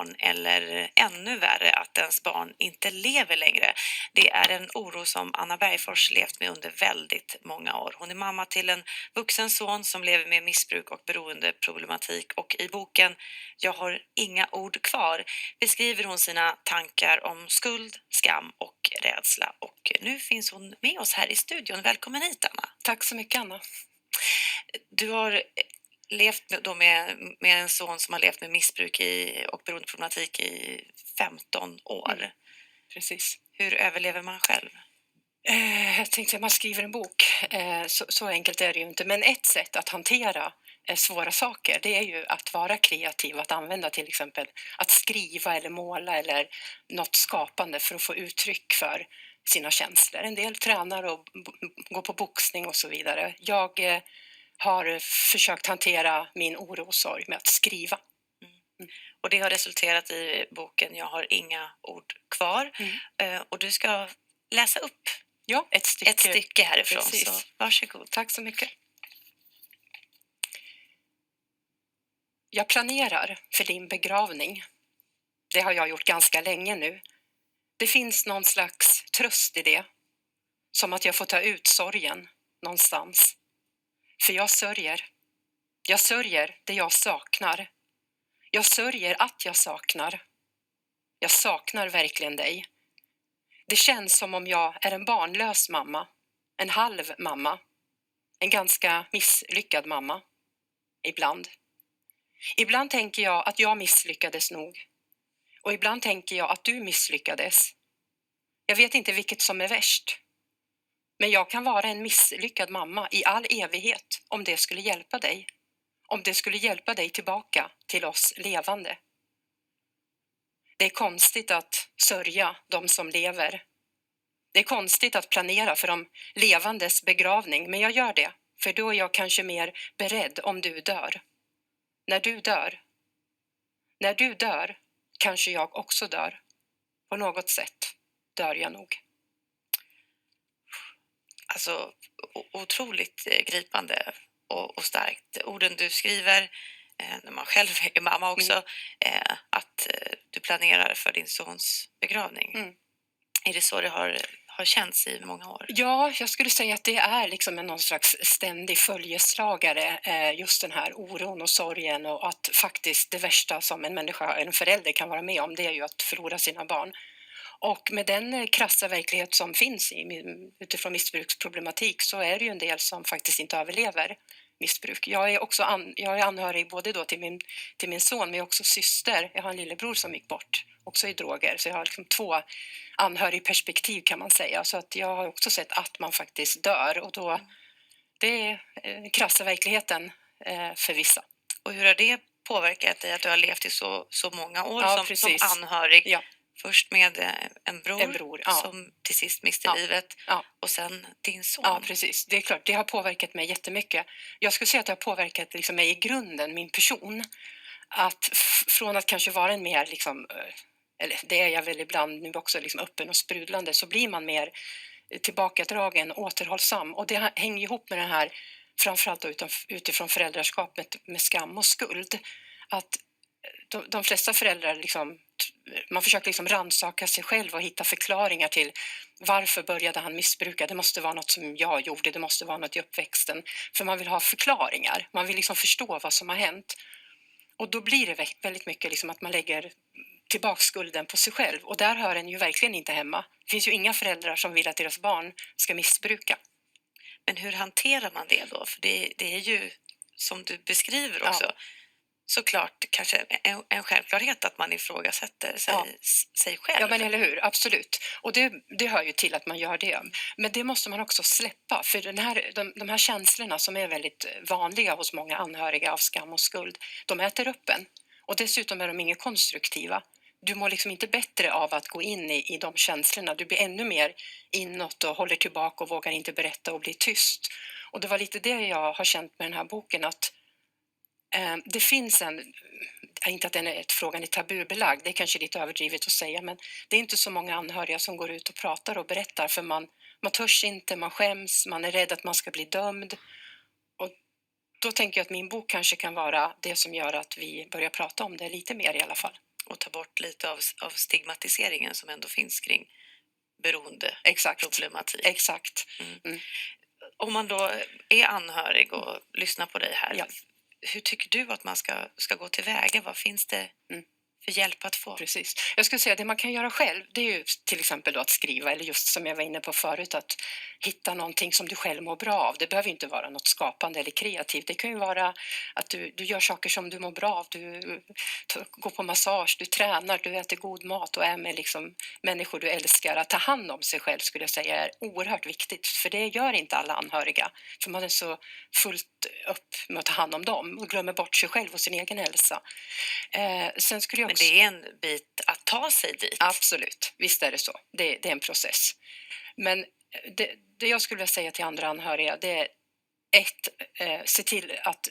barn eller ännu värre att ens barn inte lever längre. Det är en oro som Anna Bergfors levt med under väldigt många år. Hon är mamma till en vuxen son som lever med missbruk och beroendeproblematik, och i boken Jag har inga ord kvar beskriver hon sina tankar om skuld, skam och rädsla. Och nu finns hon med oss här i studion. Välkommen hit, Anna. Tack så mycket, Anna. Du har levt med en son som har levt med missbruk och beroendeproblematik i 15 år. Precis. Hur överlever man själv? Jag tänkte att man skriver en bok. Så enkelt är det ju inte. Men ett sätt att hantera svåra saker, det är ju att vara kreativ, att använda till exempel att skriva eller måla eller något skapande för att få uttryck för sina känslor. En del tränar och går på boxning och så vidare. Jag har försökt hantera min oro och sorg med att skriva. Och det har resulterat i boken Jag har inga ord kvar. Och du ska läsa upp ett stycke härifrån. Precis. Så varsågod. Tack så mycket. Jag planerar för din begravning. Det har jag gjort ganska länge nu. Det finns någon slags tröst i det. Som att jag får ta ut sorgen någonstans. För jag sörjer. Jag sörjer det jag saknar. Jag sörjer att jag saknar. Jag saknar verkligen dig. Det känns som om jag är en barnlös mamma. En halv mamma. En ganska misslyckad mamma. Ibland. Ibland tänker jag att jag misslyckades nog. Och ibland tänker jag att du misslyckades. Jag vet inte vilket som är värst. Men jag kan vara en misslyckad mamma i all evighet om det skulle hjälpa dig. Om det skulle hjälpa dig tillbaka till oss levande. Det är konstigt att sörja de som lever. Det är konstigt att planera för de levandes begravning, men jag gör det. För då är jag kanske mer beredd om du dör. När du dör kanske jag också dör. På något sätt dör jag nog. Alltså otroligt gripande och starkt. Orden du skriver när man själv är mamma också, att du planerar för din sons begravning. Är det så det har känts i många år? Ja, jag skulle säga att det är liksom någon slags ständig följeslagare, just den här oron och sorgen, och att faktiskt det värsta som en människa, en förälder kan vara med om, det är ju att förlora sina barn. Och med den krassa verklighet som finns utifrån missbruksproblematik så är det ju en del som faktiskt inte överlever missbruk. Jag är anhörig både då till min son, men också syster. Jag har en lillebror som gick bort, också i droger. Så jag har liksom 2 anhörigperspektiv kan man säga. Så att jag har också sett att man faktiskt dör. Och då, det är krassa verkligheten för vissa. Och hur har det påverkat dig att du har levt i så många år som anhörig? Ja. Först med en bror som till sist miste livet och sen din son. Ja, precis. Det är klart, det har påverkat mig jättemycket. Jag skulle säga att det har påverkat liksom mig i grunden, min person. Att från att kanske vara en mer, liksom, eller det är jag väl ibland nu också, liksom öppen och sprudlande, så blir man mer tillbakadragen, återhållsam. Och det hänger ihop med det här, framförallt utifrån föräldraskapet med skam och skuld. Att de flesta föräldrar liksom, man försöker liksom rannsaka sig själv och hitta förklaringar till varför började han missbruka. Det måste vara något som jag gjorde, det måste vara något i uppväxten. För man vill ha förklaringar, man vill liksom förstå vad som har hänt. Och då blir det väldigt mycket liksom att man lägger tillbaka skulden på sig själv. Och där hör den ju verkligen inte hemma. Det finns ju inga föräldrar som vill att deras barn ska missbruka. Men hur hanterar man det då? För det är ju, som du beskriver också, såklart kanske en självklarhet att man ifrågasätter sig själv. Ja, men eller hur, absolut. Och det hör ju till att man gör det. Men det måste man också släppa. För de här känslorna som är väldigt vanliga hos många anhöriga av skam och skuld, de äter upp en. Och dessutom är de inget konstruktiva. Du mår liksom inte bättre av att gå in i de känslorna. Du blir ännu mer inåt och håller tillbaka och vågar inte berätta och blir tyst. Och det var lite det jag har känt med den här boken, att det finns inte att frågan är tabubelagd, det är kanske lite överdrivet att säga, men det är inte så många anhöriga som går ut och pratar och berättar, för man törs inte, man skäms, man är rädd att man ska bli dömd. Och då tänker jag att min bok kanske kan vara det som gör att vi börjar prata om det lite mer i alla fall. Och ta bort lite av stigmatiseringen som ändå finns kring Exakt. beroendeproblematik. Exakt. Om man då är anhörig och lyssnar på dig här, Ja. hur tycker du att man ska gå tillväga? Vad finns det för hjälp att få? Precis. Jag skulle säga det man kan göra själv, det är ju till exempel då att skriva, eller just som jag var inne på förut, att hitta någonting som du själv mår bra av. Det behöver inte vara något skapande eller kreativt. Det kan ju vara att du gör saker som du mår bra av. Du går på massage, du tränar, du äter god mat och är med liksom människor du älskar. Att ta hand om sig själv skulle jag säga är oerhört viktigt, för det gör inte alla anhöriga. För man är så fullt upp med att ta hand om dem och glömmer bort sig själv och sin egen hälsa. Sen skulle jag Men också... det är en bit att ta sig dit. Absolut, visst är det så. Det är en process. Men det jag skulle vilja säga till andra anhöriga, det är se till att,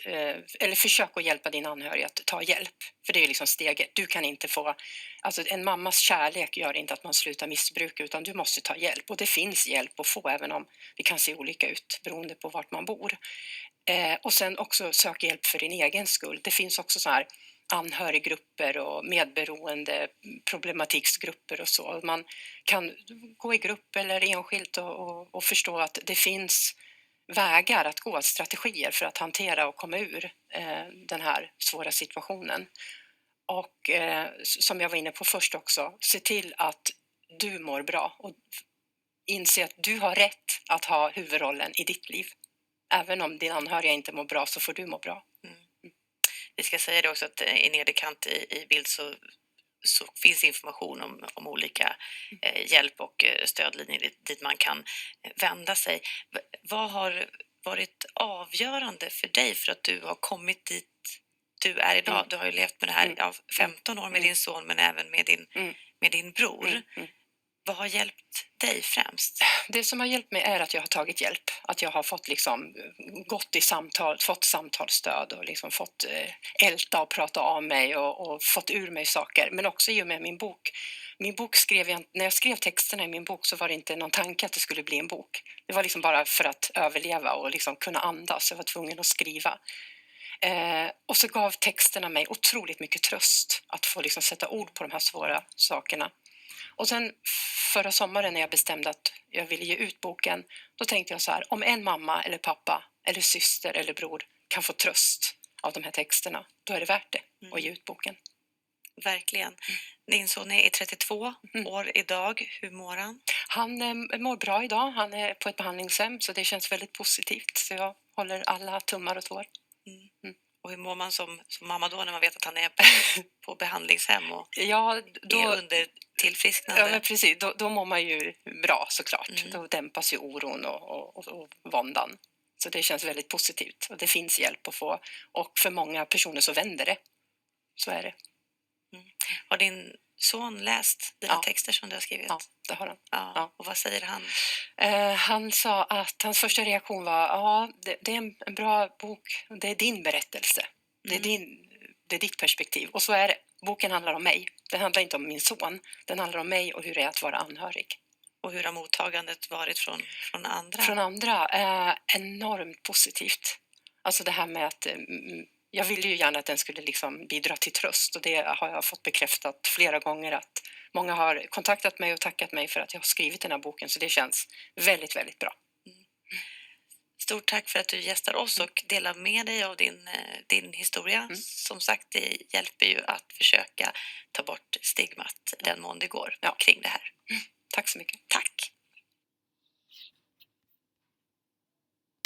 eller försök att hjälpa din anhöriga att ta hjälp. För det är liksom steget. Du kan inte få, alltså en mammas kärlek gör inte att man slutar missbruka, utan du måste ta hjälp. Och det finns hjälp att få, även om det kan se olika ut beroende på vart man bor. Och sen också sök hjälp för din egen skull. Det finns också så här anhöriggrupper och medberoende problematiksgrupper och så. Man kan gå i grupp eller enskilt och förstå att det finns vägar att gå, strategier för att hantera och komma ur den här svåra situationen. Och som jag var inne på först också, se till att du mår bra och inse att du har rätt att ha huvudrollen i ditt liv. Även om din anhöriga inte mår bra så får du må bra. Vi ska säga det också att i nederkant i bild så finns information om olika hjälp och stödlinjer dit man kan vända sig. Vad har varit avgörande för dig för att du har kommit dit du är idag? Du har ju levt med det här 15 år med din son, men även med din bror. Vad har hjälpt dig främst? Det som har hjälpt mig är att jag har tagit hjälp. Att jag har fått liksom gått i samtal, fått samtalsstöd och liksom fått älta och prata av mig och fått ur mig saker. Men också i och med min bok. Min bok skrev jag, när jag skrev texterna i min bok så var det inte någon tanke att det skulle bli en bok. Det var liksom bara för att överleva och liksom kunna andas. Jag var tvungen att skriva. Och så gav texterna mig otroligt mycket tröst att få liksom sätta ord på de här svåra sakerna. Och sen förra sommaren när jag bestämde att jag ville ge ut boken, då tänkte jag så här, om en mamma eller pappa eller syster eller bror kan få tröst av de här texterna, då är det värt det att ge ut boken. Verkligen. Din son är 32 år idag. Hur mår han? Han mår bra idag. Han är på ett behandlingshem, så det känns väldigt positivt. Så jag håller alla tummar och tår. Och hur mår man som mamma då när man vet att han är på behandlingshem och då, är under tillfrisknande? Ja, men precis. Då mår man ju bra såklart. Då dämpas ju oron och våndan. Så det känns väldigt positivt. Och det finns hjälp att få. Och för många personer så vänder det. Så är det. Har din son läst dina texter som du har skrivit? Ja, det har han. Ja. Och vad säger han? Han sa att hans första reaktion var det är en bra bok. Det är din berättelse. Det är ditt perspektiv. Och så är det. Boken handlar om mig. Den handlar inte om min son. Den handlar om mig och hur det är att vara anhörig. Och hur har mottagandet varit från andra? Från andra enormt positivt. Alltså det här med att jag ville ju gärna att den skulle liksom bidra till tröst, och det har jag fått bekräftat flera gånger, att många har kontaktat mig och tackat mig för att jag har skrivit den här boken, så det känns väldigt, väldigt bra. Stort tack för att du gästar oss och delar med dig av din historia. Som sagt, det hjälper ju att försöka ta bort stigmat den mån det går kring det här. Tack så mycket.